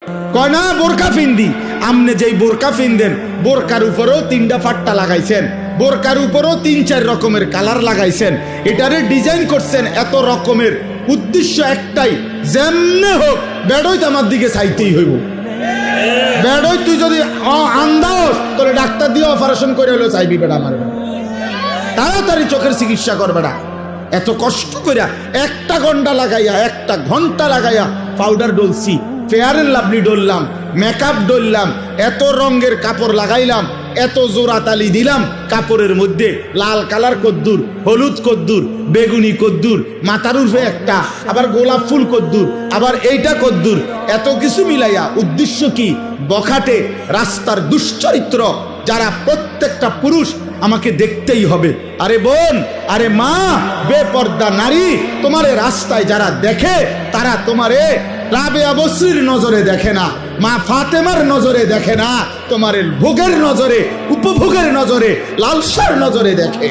কয় না বোরকা ফিন্দি। আমনে যেই বোরকা ফিনদেন বোরকার উপরেও 3টা ফাট্টা লাগাইছেন, বোরকার উপরেও 3-4 রকমের কালার লাগাইছেন, এটারে ডিজাইন করছেন এত রকমের। উদ্দেশ্য একটাই, যেমনে হোক বেড়ই তো আমার দিকে চাইতেই হইব। বেড়ই তুই যদি আন্দাজ তোরে ডাক্তার দিয়ে অপারেশন করে হলেও চাইবি বেড়া আমার, তাড়াতাড়ি চোখের চিকিৎসা করবে না। এত কষ্ট কইরা 1 ঘন্টা লাগাইয়া পাউডার ডলছি, ফেয়ার এন্ড লাভলি ডললাম, মেকআপ ডললাম, এত রঙের কাপড় লাগাইলাম, এত জোড়া তালি দিলাম কাপড়ের মধ্যে, লাল কালার কদ্দুর, হলুদ কদ্দুর, বেগুনি কদ্দুর, মাথার উর্ফে একটা, আবার গোলাপ ফুল কদ্দুর, আবার এইটা কদ্দুর, এত কিছু মিলাইয়া উদ্দেশ্য কি? বখাটে রাস্তার দুশ্চরিত্র যারা প্রত্যেকটা পুরুষ আমাকে দেখতেই হবে। আরে বোন, আরে মা, বেপর্দা নারী, তোমারে রাস্তায় যারা দেখে তারা তোমারে রাবেয়া বসরির নজরে দেখে না, মা ফাতেমার নজরে দেখে না, তোমারে ভোগের নজরে, উপভোগের নজরে, লালসার নজরে দেখে।